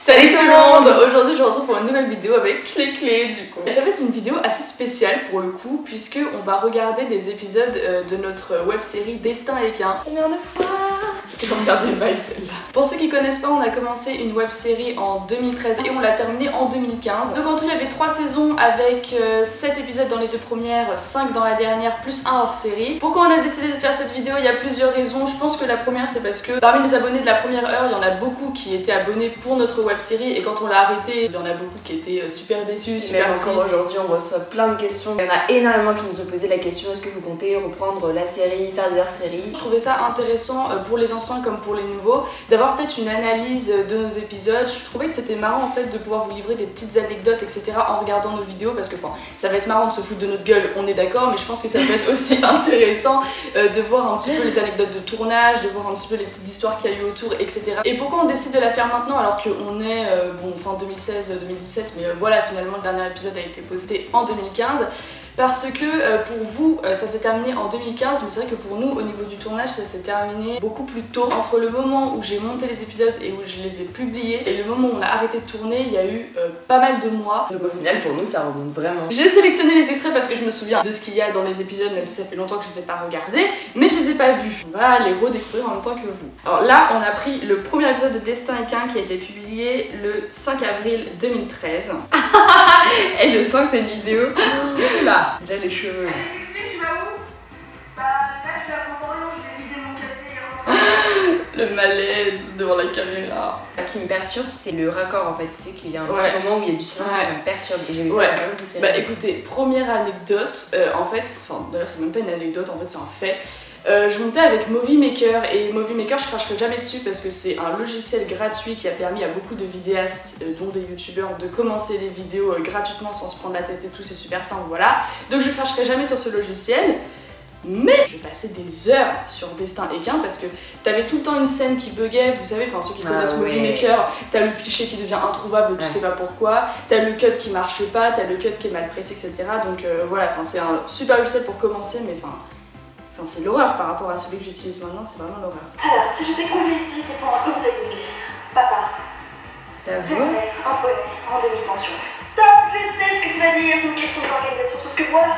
Salut tout le monde! Aujourd'hui je vous retrouve pour une nouvelle vidéo avec Clé du coup. Et ça va être une vidéo assez spéciale pour le coup puisque on va regarder des épisodes de notre web série Destin Équin. Combien de fois? Je vais regarder vibe celle-là. Pour ceux qui connaissent pas, on a commencé une web série en 2013 et on l'a terminée en 2015. Donc en tout il y avait 3 saisons avec 7 épisodes dans les 2 premières, 5 dans la dernière plus un hors série. Pourquoi on a décidé de faire cette vidéo? Il y a plusieurs raisons. Je pense que la première c'est parce que parmi mes abonnés de la première heure, il y en a beaucoup qui étaient abonnés pour notre web série et quand on l'a arrêté, il y en a beaucoup qui étaient super déçus, super tristes. Encore aujourd'hui on reçoit plein de questions. Il y en a énormément qui nous ont posé la question: est-ce que vous comptez reprendre la série, faire des hors-séries? Je trouvais ça intéressant pour les anciens comme pour les nouveaux d'avoir peut-être une analyse de nos épisodes. Je trouvais que c'était marrant en fait de pouvoir vous livrer des petites anecdotes etc en regardant nos vidéos parce que ça va être marrant de se foutre de notre gueule, on est d'accord, mais je pense que ça peut être aussi intéressant de voir un petit peu les anecdotes de tournage, de voir un petit peu les petites histoires qu'il y a eu autour etc. Et pourquoi on décide de la faire maintenant alors qu'on est fin 2016-2017, mais voilà, finalement le dernier épisode a été posté en 2015 parce que pour vous ça s'est terminé en 2015, mais c'est vrai que pour nous au niveau du tournage ça s'est terminé beaucoup plus tôt. Entre le moment où j'ai monté les épisodes et où je les ai publiés et le moment où on a arrêté de tourner, il y a eu pas mal de mois. Donc au final pour nous ça remonte vraiment. J'ai sélectionné les extraits parce que je me souviens de ce qu'il y a dans les épisodes, même si ça fait longtemps que je les ai pas regardés, mais je les ai pas vus. On va les redécouvrir en même temps que vous. Alors là on a pris le premier épisode de Destin Équin qui a été publié le 5 avril 2013. Et je sens que c'est une vidéo. Là. Déjà les cheveux. Allez, Sixtine, tu vas où? Bah là je vais à Port-Orient, je vais vider mon casier. Le malaise devant la caméra. Ce qui me perturbe c'est le raccord en fait, tu sais qu'il y a un petit moment où il y a du silence et ça me perturbe et j'ai vu ça vraiment pousser. Bah écoutez, première anecdote, en fait, d'ailleurs c'est même pas une anecdote, en fait c'est un fait. Je montais avec Movie Maker et Movie Maker je cracherai jamais dessus parce que c'est un logiciel gratuit qui a permis à beaucoup de vidéastes dont des youtubeurs de commencer les vidéos gratuitement sans se prendre la tête et tout, c'est super simple, voilà. Donc je cracherai jamais sur ce logiciel. Mais je passais des heures sur Destin Équin parce que t'avais tout le temps une scène qui buguait, vous savez, enfin ceux qui connaissent Movie Maker, t'as le fichier qui devient introuvable, tu sais pas pourquoi, t'as le cut qui marche pas, t'as le cut qui est mal pressé, etc. Donc voilà, c'est un super logiciel pour commencer, mais c'est l'horreur par rapport à celui que j'utilise maintenant, c'est vraiment l'horreur. Alors, si je t'ai convié ici, c'est pour un conseil de vie. Papa, j'aimerais un poney en demi-pension. Stop, je sais ce que tu vas dire, c'est une question d'organisation, sauf que voilà,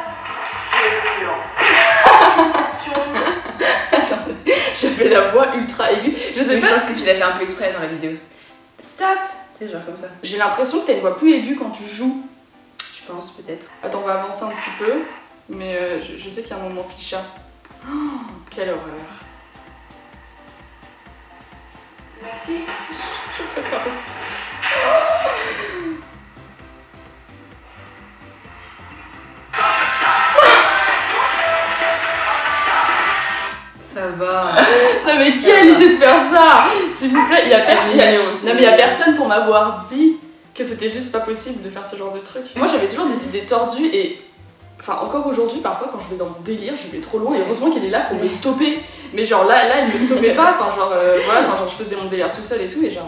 j'avais la voix ultra aiguë, je sais pas. Je pense que tu l'as fait un peu exprès dans la vidéo. Stop, tu sais, genre comme ça. J'ai l'impression que t'as une voix plus aiguë quand tu joues. Je pense peut-être. Attends, on va avancer un petit peu, mais je sais qu'il y a un moment ficha. Oh, quelle horreur. Merci. Ça va. Non mais qui a l'idée de faire ça? S'il vous plaît, il y a personne pour m'avoir dit que c'était juste pas possible de faire ce genre de truc. Moi j'avais toujours des idées tordues et encore aujourd'hui, parfois quand je vais dans mon délire, je vais trop loin et heureusement qu'elle est là pour me stopper. Mais genre là elle me stoppait pas, je faisais mon délire tout seul et tout et je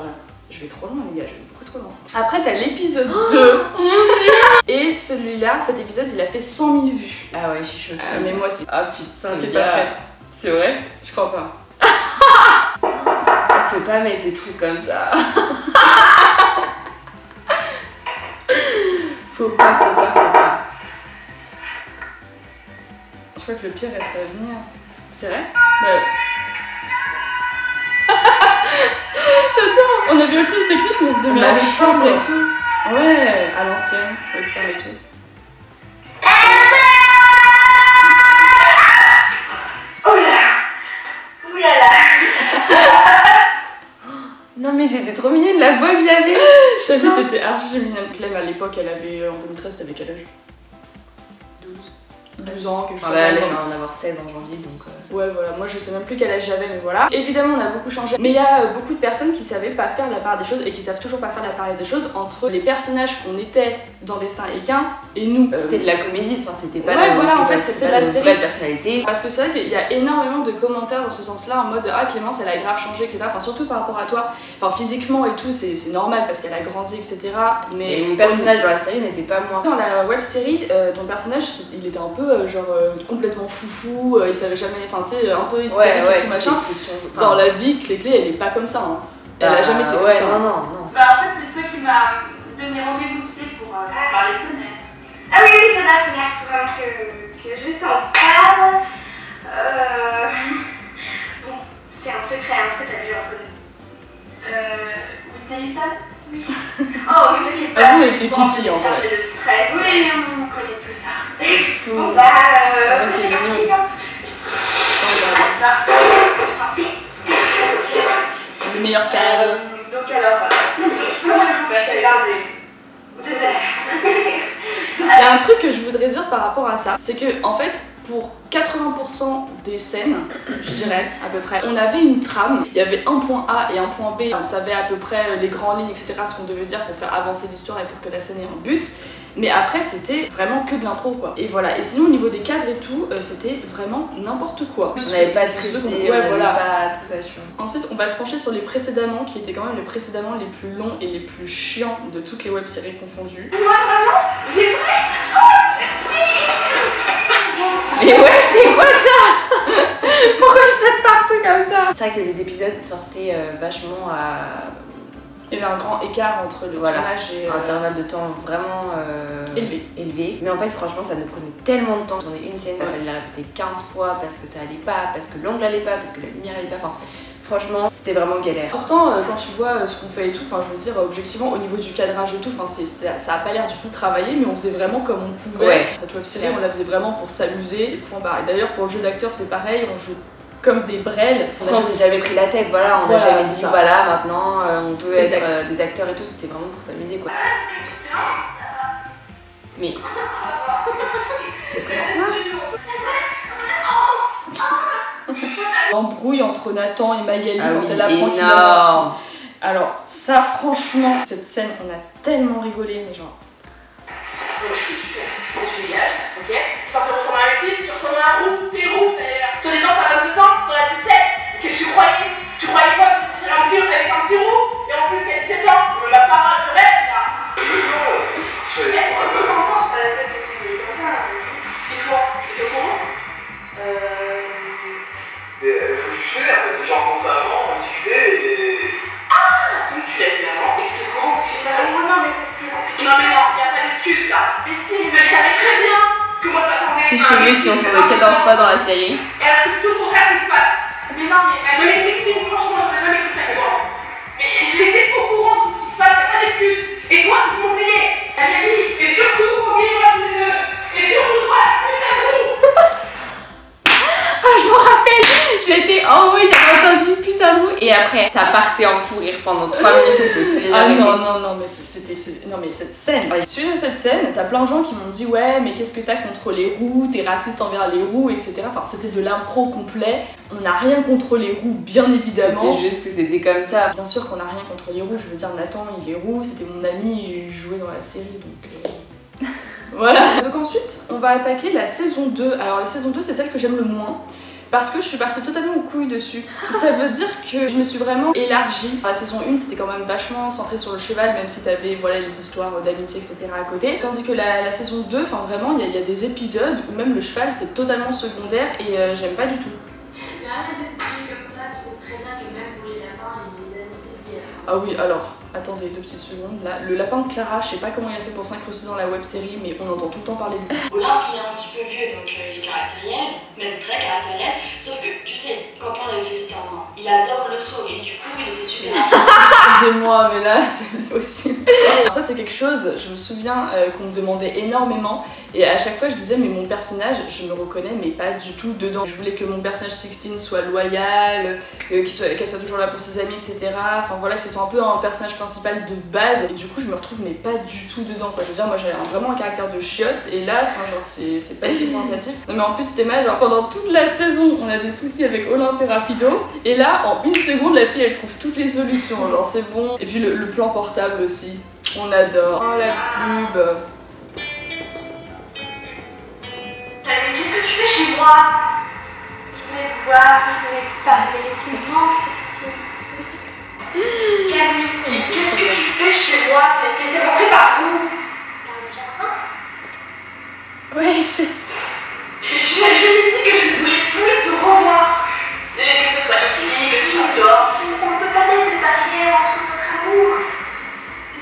vais trop loin les gars, je vais beaucoup trop loin. Après t'as l'épisode 2 et celui-là, cet épisode il a fait 100 000 vues. Ah ouais, je suis choquée. Mais moi aussi. Ah putain, t'es pas prête. C'est vrai? Je crois pas. Faut pas mettre des trucs comme ça. Faut pas. Je crois que le pire reste à venir. C'est vrai? Ouais. J'adore! On avait aucune technique, mais on se démerde dans la chambre et tout. Ouais, à l'ancienne, western et tout. Non mais j'étais trop mignonne, la voix que j'avais. T'as vu, t'étais archi mignonne. Clem à l'époque, elle avait en 2013, t'avais quel âge? 12 ans, quelque chose comme ça. Là je vais en avoir 16 en janvier donc. Ouais, voilà, moi je sais même plus quel âge j'avais, mais voilà. Évidemment, on a beaucoup changé, mais il y a beaucoup de personnes qui savaient pas faire la part des choses et qui savent toujours pas faire la part des choses entre les personnages qu'on était dans Destin Équin et nous. C'était de la comédie, c'était pas. Ouais, voilà, en fait, c'est la série. Vraie personnalité. Parce que c'est vrai qu'il y a énormément de commentaires dans ce sens-là, en mode ah, Clémence, elle a grave changé, etc. Surtout par rapport à toi. Physiquement et tout, c'est normal parce qu'elle a grandi, etc. Mais mon personnage dans la série n'était pas moi. Dans la web série, ton personnage, il était un peu complètement foufou, il savait jamais, tu sais, un peu hystérique et tout machin. Dans la vie, Clé, elle est pas comme ça. Hein. Elle a jamais été comme ça. Non. Bah en fait, m'as donné rendez-vous, tu sais, pour parler de tonnerre. Ah oui, oui, tonnerre, il faut vraiment que je t'en parle. Bon, c'est un secret, hein, ce que t'as vu entre nous. Whitney Houston? Oui. Oh, mais t'inquiète pas, c'est juste pour chercher le stress. Oui, on connaît tout ça. Bon, bah, c'est parti, hein. Le meilleur cadeau. Donc alors, je t'ai gardé. Désolée. Il y a un truc que je voudrais dire par rapport à ça, c'est que en fait, pour 80% des scènes, je dirais à peu près, on avait une trame, il y avait un point A et un point B, on savait à peu près les grandes lignes, etc., ce qu'on devait dire pour faire avancer l'histoire et pour que la scène ait un but. Mais après, c'était vraiment que de l'impro, quoi. Et voilà. Et sinon, au niveau des cadres et tout, c'était vraiment n'importe quoi. On n'avait pas scripté, on n'avait pas tout ça, tu vois. Ensuite, on va se pencher sur les précédemment, qui étaient quand même les précédemment les plus longs et les plus chiants de toutes les web-séries confondues. Ouais, vraiment? C'est vrai? Mais ouais, c'est quoi ça? Pourquoi ils sortent partout comme ça? C'est vrai que les épisodes sortaient vachement à... Il y avait un grand écart entre le tournage et... un intervalle de temps vraiment élevé. Mais en fait, franchement, ça nous prenait tellement de temps. Tourner une scène, il fallait la répéter 15 fois parce que ça allait pas, parce que l'angle allait pas, parce que la lumière allait pas. Enfin, franchement, c'était vraiment galère. Pourtant, quand tu vois ce qu'on fait et tout, enfin, je veux dire, objectivement, au niveau du cadrage et tout, enfin, ça a pas l'air du tout travaillé, mais on faisait vraiment comme on pouvait. Ouais, cette web-série, on la faisait vraiment pour s'amuser. Point barre. Et d'ailleurs, pour le jeu d'acteur, c'est pareil, on joue comme des brels. On s'est jamais pris la tête, voilà, on n'a jamais dit voilà, maintenant on peut être des acteurs et tout, c'était vraiment pour s'amuser, quoi. Mais... L'embrouille entre Nathan et Magali quand elle apprend qu'il a menti. Alors ça, franchement, cette scène, on a tellement rigolé, mais genre... Donc tu dégages, ok? Ça ressemble à un métis, ça ressemble à un roux, t'es roux d'ailleurs. Sur des ans, t'as 22 ans, t'en as 17. Qu'est-ce que tu croyais? Tu croyais quoi que tu tirais un tir avec un petit roux? Et en plus qu'elle a 17 ans, ma parole, je rêve là. C'est totalement pas la tête de ce que comme ça. Et toi, t'es au courant? Mais faut juste faire, parce que j'ai rencontré avant, on discutait et... Ah! Donc tu l'as vu avant et tu te courant parce que c'est passé. Non, mais c'est plus compliqué. Non, mais non, y'a pas d'excuse là. Mais si, mais je savais très bien que moi je m'attendais. C'est chelou si on s'en met 14 fois dans la série. Et alors que tout le contraire qui se passe. Mais non, mais Sixtine, franchement, j'aurais jamais cru ça que moi. Mais j'étais au courant de tout ce qui se passe, y'a pas d'excuse. Et toi, tu peux m'oublier. Et surtout, oubliez-moi tous les deux. Et surtout toi, putain de roux. Ah, je me rappelle, j'étais en haut, j'avais entendu putain de roux. Et après, ça partait en fou rire pendant 3 minutes, on peut plus les arrêter. Non, mais non, mais cette scène. Suite à cette scène, t'as plein de gens qui m'ont dit ouais, mais qu'est-ce que t'as contre les roux, t'es raciste envers les roux, etc. Enfin, c'était de l'impro complet. On n'a rien contre les roux, bien évidemment. C'était juste que c'était comme ça. Bien sûr qu'on n'a rien contre les roux. Je veux dire, Nathan, il est roux, c'était mon ami, il jouait dans la série, donc. Voilà. Donc ensuite, on va attaquer la saison 2. Alors la saison 2, c'est celle que j'aime le moins. Parce que je suis partie totalement aux couilles dessus. Ça veut dire que je me suis vraiment élargie. La saison 1, c'était quand même vachement centré sur le cheval, même si t'avais voilà, les histoires d'amitié, etc. à côté. Tandis que la saison 2, enfin vraiment, il y a des épisodes où même le cheval, c'est totalement secondaire et j'aime pas du tout. Mais arrête d'être pris comme ça, tu sais très bien que même pour les lapins, il y a des anesthésies. Ah oui, alors, attendez 2 petites secondes. Là, le lapin de Clara, je sais pas comment il a fait pour s'incruster dans la web série, mais on entend tout le temps parler de lui. Olympe, il est un petit peu vieux, donc il est caractériel, même très caractériel. Sauf que, tu sais, quand on avait fait cet entraînement, il adore le saut et du coup, il était super. Excusez-moi, mais là, c'est possible. Ça, c'est quelque chose, je me souviens qu'on me demandait énormément. Et à chaque fois, je disais, mais mon personnage, je me reconnais, mais pas du tout dedans. Je voulais que mon personnage Sixtine soit loyal, qu'elle soit toujours là pour ses amis, etc. Enfin voilà, que ce soit un peu un personnage principal de base. Et du coup, je me retrouve, mais pas du tout dedans, quoi. Je veux dire, moi, j'avais vraiment un caractère de chiotte, et là, enfin, genre, c'est pas du tout représentatif. Non, mais en plus, c'était mal, genre, pendant toute la saison, on a des soucis avec Olympe et Rapido. Et là, en 1 seconde, la fille, elle trouve toutes les solutions. Genre, c'est bon. Et puis, le plan portable aussi. On adore. Oh, la pub. Qu'est-ce que tu fais chez moi? Je venais te voir, je venais te parler, tu me manques, Sixtine, tu sais. Camille, qu'est-ce que tu fais chez moi? T'es rentrée par où? Dans le jardin? Ouais, c'est... Je t'ai dit que je ne voulais plus te revoir. Que ce soit ici, que ce soit dehors. On ne peut pas mettre de barrière entre notre amour.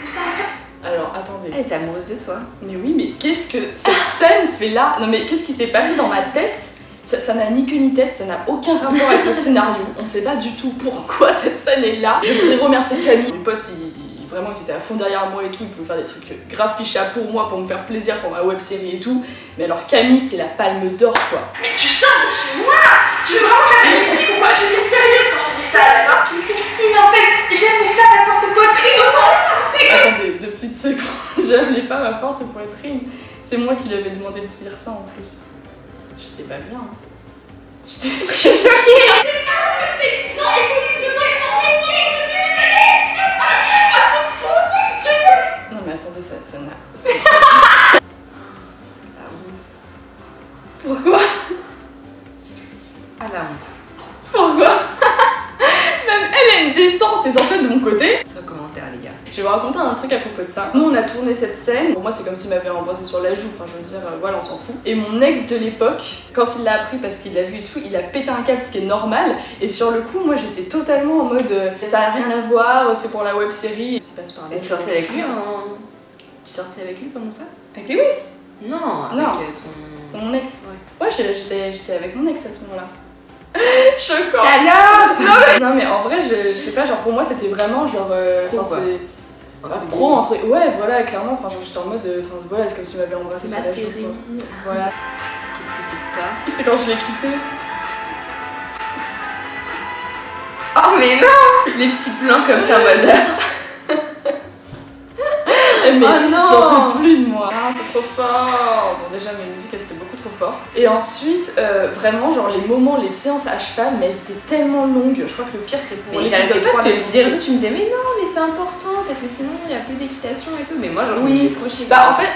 Nous sommes Alors, attendez. Elle était amoureuse de toi. Mais oui, mais qu'est-ce que cette scène fait là? Non mais qu'est-ce qui s'est passé dans ma tête? Ça n'a ni queue ni tête, ça n'a aucun rapport avec le scénario. On sait pas du tout pourquoi cette scène est là. Je voudrais remercier Camille. Mon pote, vraiment, ils étaient à fond derrière moi et tout. Ils pouvaient faire des trucs grave fichas pour moi, pour me faire plaisir pour ma web série et tout. Mais alors Camille, c'est la palme d'or quoi. Mais tu sors de chez moi! Tu veux vraiment que j'avais compris pourquoi j'étais sérieuse quand je te dis ça, d'accord? Mais Sixtine, en fait, j'aime les femmes à forte poitrine au sein. Attendez, 2 petites secondes. J'aime les femmes à forte poitrine. C'est moi qui lui avais demandé de dire ça en plus. J'étais pas bien. J'étais choquée. Non, il faut que tu me Non mais attendez, ça n'a... La honte. Pourquoi? Ah la honte. Pourquoi? Même elle me descend, t'es censée de mon côté. Sans commentaire les gars. Je vais vous raconter un truc à propos de ça. Nous on a tourné cette scène, pour moi c'est comme s'il m'avait embrassé sur la joue, enfin je veux dire, voilà on s'en fout. Et mon ex de l'époque, quand il l'a appris parce qu'il l'a vu et tout, il a pété un câble, ce qui est normal. Et sur le coup, moi j'étais totalement en mode, ça a rien à voir, c'est pour la web série. Il passe par là. Et tu sortais avec lui Tu sortais avec lui pendant ça? Avec Lewis? Non, avec Non. ton Mon ex? Ouais. Ouais, j'étais avec mon ex à ce moment-là. Choquant! Salope! Non mais en vrai, je sais pas, genre pour moi c'était vraiment genre. Pro, Enfin, quoi. c'est. Pro entre. Ouais, voilà, clairement, enfin genre j'étais en mode. Enfin voilà, c'est comme si tu m'avais embrassé C'est sur ma la joue. série. Quoi. Voilà. Qu'est-ce que c'est que ça? C'est quand je l'ai quitté. Oh mais non! Les petits plans comme ça en mode. Mais Oh non! j'en peux plus de moi. Ah, c'est trop fort. Bon, déjà, mes musiques, elles étaient beaucoup trop fortes. Et ensuite, vraiment, genre, les moments, les séances à cheval, mais elles étaient tellement longues. Je crois que le pire, c'est pour Mais l'épisode j'arrêtais pas 3. de te le dire, tu me disais, mais non, mais c'est important parce que sinon il y a plus d'équitation et tout. Mais moi, genre, je me Oui, faisais trop chier. bah en fait,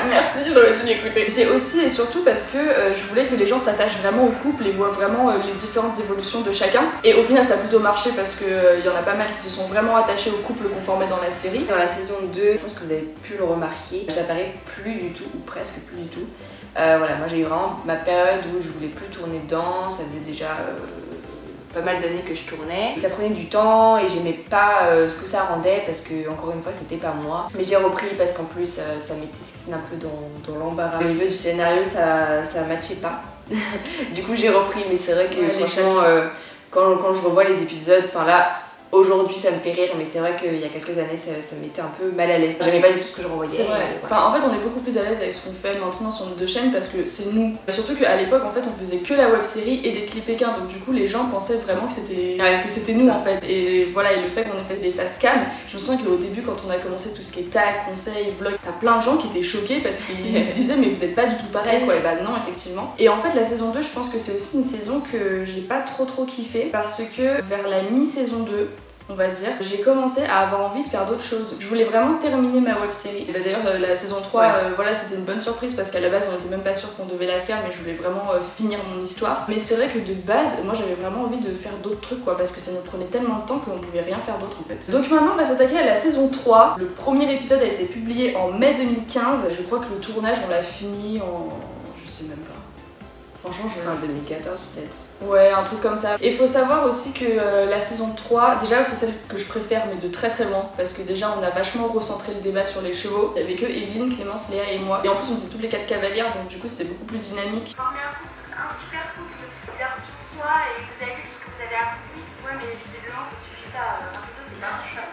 merci, j'aurais dû l'écouter. C'est aussi et surtout parce que je voulais que les gens s'attachent vraiment au couple et voient vraiment les différentes évolutions de chacun. Et au final, ça a plutôt marché parce que il y en a pas mal qui se sont vraiment attachés au couple qu'on formait dans la série. Dans la saison 2, je pense que vous avez pu le remarquer, j'apparais plus du tout, ou presque plus du tout. Voilà, moi j'ai eu vraiment ma période où je voulais plus tourner dedans, ça faisait déjà pas mal d'années que je tournais. Ça prenait du temps et j'aimais pas ce que ça rendait parce que, encore une fois, c'était pas moi. Mais j'ai repris parce qu'en plus, ça mettait Sixtine un peu dans l'embarras. Au niveau du scénario, ça matchait pas. Du coup, j'ai repris, mais c'est vrai que Ouais, franchement, quand je revois les épisodes, enfin là, aujourd'hui ça me fait rire, mais c'est vrai qu'il y a quelques années ça me mettait un peu mal à l'aise. J'aimais pas du tout ce que je revoyais. C'est vrai. Enfin, en fait, on est beaucoup plus à l'aise avec ce qu'on fait maintenant sur nos 2 chaînes parce que c'est nous. Surtout qu'à l'époque, en fait, on faisait que la web série et des clips équins. Donc, du coup, les gens pensaient vraiment que c'était nous en fait. Et voilà, et le fait qu'on ait fait des face cam, je me souviens qu'au début, quand on a commencé tout ce qui est tag, conseils, vlog, t'as plein de gens qui étaient choqués parce qu'ils se disaient, mais vous êtes pas du tout pareil quoi. Et bah, non, effectivement. Et en fait, la saison 2, je pense que c'est aussi une saison que j'ai pas trop kiffé parce que vers la mi-saison 2, on va dire, j'ai commencé à avoir envie de faire d'autres choses. Je voulais vraiment terminer ma web série. D'ailleurs, la saison 3, voilà, c'était une bonne surprise parce qu'à la base, on était même pas sûr qu'on devait la faire, mais je voulais vraiment finir mon histoire. Mais c'est vrai que de base, moi j'avais vraiment envie de faire d'autres trucs, quoi, parce que ça nous prenait tellement de temps qu'on pouvait rien faire d'autre en fait. Donc maintenant, on va s'attaquer à la saison 3. Le premier épisode a été publié en mai 2015. Je crois que le tournage, on l'a fini en... je sais même pas. Franchement, Fin 2014 peut-être. Ouais, un truc comme ça. Et faut savoir aussi que la saison 3, déjà c'est celle que je préfère, mais de très loin, parce que déjà on a vachement recentré le débat sur les chevaux. Il y avait que Evelyne, Clémence, Léa et moi. Et en plus on était toutes les 4 cavalières, donc du coup c'était beaucoup plus dynamique. Former un super couple, il a repris soi et vous avez fait tout ce que vous avez appris. Ouais, mais visiblement ça suffit pas. Rapido, c'est pas un cheval.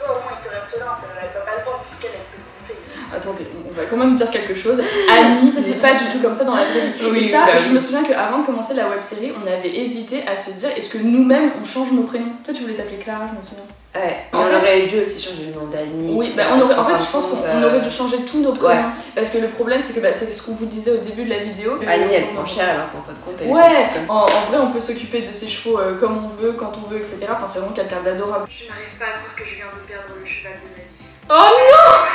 Oh, au moins il te reste là, elle va pas le vendre puisqu'elle est plus montée. Attendez, on va quand même dire quelque chose. Annie n'est pas du tout comme ça dans la vraie vie. Oui, et ça, bah je me souviens qu'avant de commencer la web série, on avait hésité à se dire est-ce que nous-mêmes on change nos prénoms. Toi tu voulais t'appeler Clara, je me souviens. Ouais, En on fait- aurait dû aussi changer le nom d'Annie. Oui, tout bah ça, on aurait, parce en qu'en fait je pense fin de qu'on compte, aurait dû changer tous nos prénoms. Ouais. Parce que le problème c'est que bah, c'est ce qu'on vous disait au début de la vidéo. Annie elle prend cher alors qu'en fin de compte elle est Ouais, comme ça. en vrai on peut s'occuper de ses chevaux comme on veut, quand on veut, etc. Enfin c'est vraiment quelqu'un d'adorable. Je n'arrive pas à croire que je viens de perdre le cheval de ma vie. Oh non!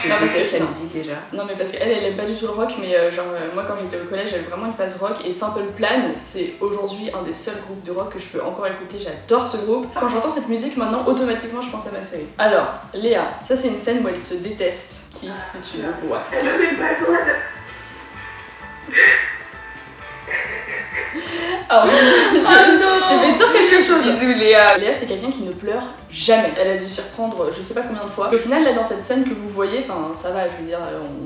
Non, parce que que- la non. musique déjà. Non mais parce qu'elle aime pas du tout le rock, mais moi quand j'étais au collège j'avais vraiment une phase rock et Simple Plan c'est aujourd'hui un des seuls groupes de rock que je peux encore écouter, j'adore ce groupe. Quand j'entends cette musique maintenant automatiquement je pense à ma série. Alors Léa, ça c'est une scène où elle se déteste, qui si tu le vois. Elle avait pas le droit de... Alors, je vais te dire quelque chose. Bisous Léa. Léa, c'est quelqu'un qui ne pleure jamais. Elle a dû s'y reprendre je sais pas combien de fois. Au final, là, dans cette scène que vous voyez, enfin, ça va, je veux dire,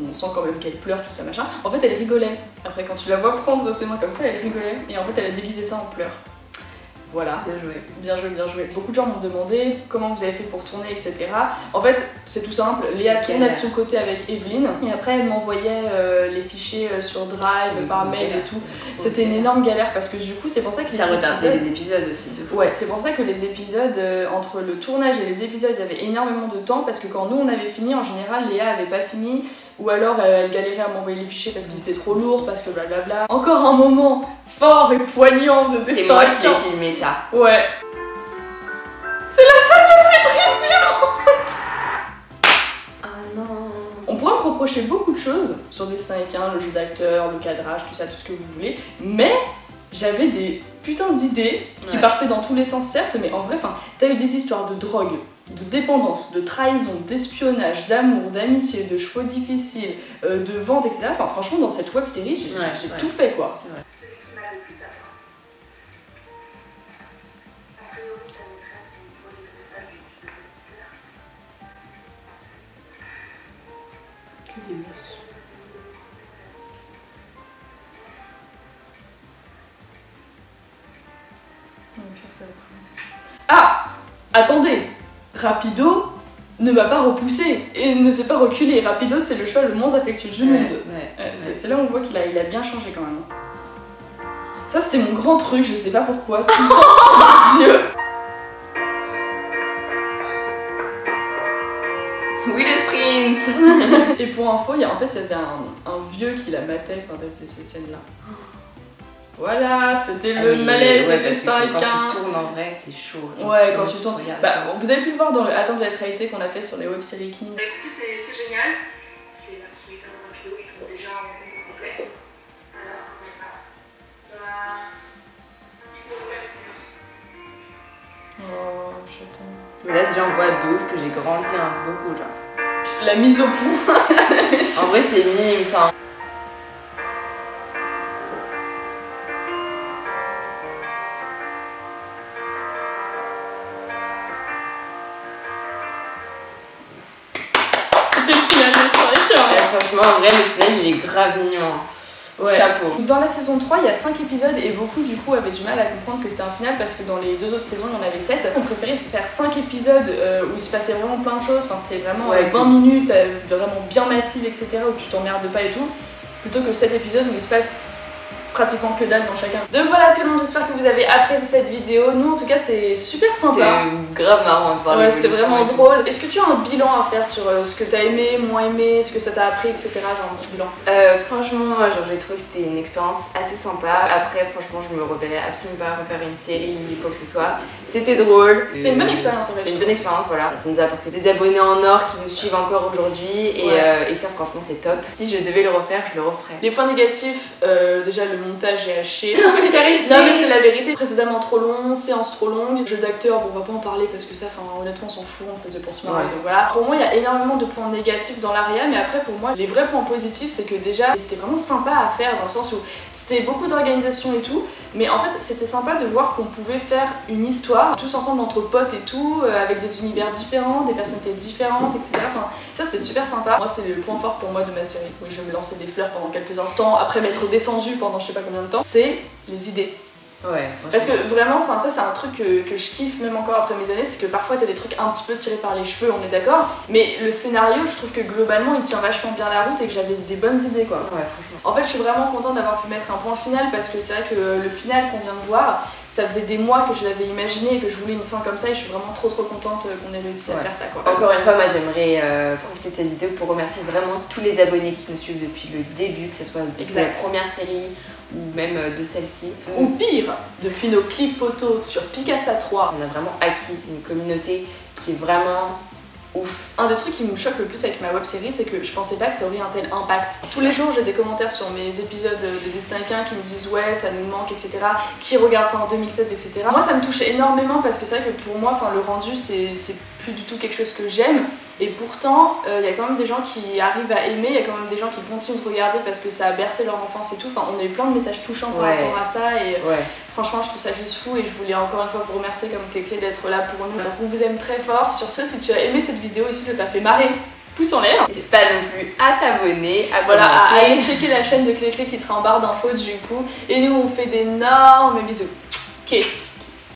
on sent quand même qu'elle pleure, tout ça, machin. En fait, elle rigolait. Après, quand tu la vois prendre ses mains comme ça, elle rigolait. Et en fait, elle a déguisé ça en pleurs. Voilà. Bien joué. Bien joué, bien joué. Beaucoup de gens m'ont demandé comment vous avez fait pour tourner, etc. En fait, c'est tout simple. Léa tournait de son côté avec Evelyne. Et après, elle m'envoyait les fichiers sur Drive, par mail et tout. C'était une énorme galère parce que du coup, c'est pour ça que ça retardait les épisodes aussi. Ouais, c'est pour ça que les épisodes, entre le tournage et les épisodes, il y avait énormément de temps parce que quand nous on avait fini, en général, Léa avait pas fini. Ou alors elle galérait à m'envoyer les fichiers parce qu'ils étaient trop lourds, parce que blablabla. Encore un moment fort et poignant de C'est moi qui ai filmé ça. Ouais. C'est la scène la plus triste du monde. Ah non. On pourrait me reprocher beaucoup de choses sur Destin et Quin, le jeu d'acteur, le cadrage, tout ça, tout ce que vous voulez. Mais j'avais des putains d'idées qui partaient dans tous les sens, certes, mais en vrai, t'as eu des histoires de drogue, de dépendance, de trahison, d'espionnage, d'amour, d'amitié, de chevaux difficiles, de vente, etc. Enfin, franchement, dans cette web série, j'ai tout fait quoi. Celui qui m'a le plus atteint. A priori, ta maîtresse est une volée de messages dont tu devais titulaire. Que des messes. Ah! Attendez! Rapido ne m'a pas repoussé et ne s'est pas reculé. Rapido, c'est le cheval le moins affectueux du monde. C'est là où on voit qu'il a bien changé quand même. Ça, c'était mon grand truc, je sais pas pourquoi. Tout le temps sur les yeux. Oui, le sprint. Et pour info, en fait, il y avait un vieux qui la matait quand elle faisait ces scènes-là. Voilà, c'était le malaise de Destin et Quin. Quand tu tournes en vrai, c'est chaud. Ouais, quand tu tournes. Bah, vous avez pu le voir dans le Attente de la réalité qu'on a fait sur les web-séries King. Bah écoutez, c'est génial. C'est la propriétaire de Rapido, ils tournent déjà en complet. Alors, voilà. Il faut le mettre. Oh, j'attends. Mais là, déjà, on voit de ouf que j'ai grandi beaucoup, genre. La mise au point. En vrai, c'est mime, ça. Franchement, en vrai, le final, il est grave mignon. Ouais. Chapeau. Dans la saison 3, il y a 5 épisodes et beaucoup du coup avaient du mal à comprendre que c'était un final parce que dans les 2 autres saisons, il y en avait 7. On préférait faire 5 épisodes où il se passait vraiment plein de choses, enfin c'était vraiment 20 minutes, vraiment bien massive, etc. où tu t'emmerdes pas et tout, plutôt que 7 épisodes où il se passe pratiquement que dalle dans chacun. Donc voilà tout le monde, j'espère que vous avez apprécié cette vidéo. Nous en tout cas c'était super sympa. C'était grave marrant de parler. Ouais, c'était vraiment drôle. Est-ce que tu as un bilan à faire sur ce que t'as aimé, moins aimé, ce que ça t'a appris, etc. Genre un petit bilan? Franchement, genre j'ai trouvé que c'était une expérience assez sympa. Après franchement je me reverrais absolument pas refaire une série ni quoi que ce soit. C'était drôle. C'était une bonne expérience en fait. C'était une bonne expérience, voilà. Ça nous a apporté des abonnés en or qui nous suivent encore aujourd'hui et ça franchement c'est top. Si je devais le refaire, je le referais. Les points négatifs, déjà le montage est haché. Non mais c'est la vérité. Précédemment trop long, séance trop longue, jeu d'acteur, bon on va pas en parler parce que ça, honnêtement on s'en fout, on faisait pour se marrer, donc voilà. Pour moi il y a énormément de points négatifs dans l'aria, mais après pour moi les vrais points positifs c'est que déjà c'était vraiment sympa à faire dans le sens où c'était beaucoup d'organisation et tout, mais en fait c'était sympa de voir qu'on pouvait faire une histoire tous ensemble entre potes et tout, avec des univers différents, des personnalités différentes, etc. Enfin, ça c'était super sympa. Moi c'est le point fort pour moi de ma série. Oui, je vais me lancer des fleurs pendant quelques instants, après m'être descendue pendant je sais pas combien de temps, c'est les idées. Ouais, parce que vraiment, ça c'est un truc que je kiffe même encore après mes années, c'est que parfois t'as des trucs un petit peu tirés par les cheveux, on est d'accord, mais le scénario, je trouve que globalement il tient vachement bien la route et que j'avais des bonnes idées quoi. Ouais, franchement. En fait, je suis vraiment contente d'avoir pu mettre un point final parce que c'est vrai que le final qu'on vient de voir, ça faisait des mois que je l'avais imaginé et que je voulais une fin comme ça et je suis vraiment trop contente qu'on ait réussi à faire ça quoi. Encore une fois, moi j'aimerais profiter de cette vidéo pour remercier vraiment tous les abonnés qui nous suivent depuis le début, que ce soit depuis la première série ou même de celle-ci. Ou pire, depuis nos clips photos sur Picasa 3. On a vraiment acquis une communauté qui est vraiment ouf. Un des trucs qui me choque le plus avec ma web série, c'est que je pensais pas que ça aurait un tel impact. Tous les jours j'ai des commentaires sur mes épisodes de Destin et Quin qui me disent ouais ça nous manque, etc. Qui regarde ça en 2016, etc. Moi ça me touche énormément parce que c'est vrai que pour moi le rendu c'est plus du tout quelque chose que j'aime. Et pourtant, il y a quand même des gens qui arrivent à aimer, il y a quand même des gens qui continuent de regarder parce que ça a bercé leur enfance et tout. Enfin, on a eu plein de messages touchants par rapport à ça et Franchement, je trouve ça juste fou et je voulais encore une fois vous remercier comme Téclé d'être là pour nous. Donc on vous aime très fort. Sur ce, si tu as aimé cette vidéo et si ça t'a fait marrer, pouce en l'air. N'hésite pas non plus à t'abonner, à voilà, à commenter. aller checker la chaîne de Cléclé qui sera en barre d'infos du coup. Et nous, on fait d'énormes bisous. Kiss.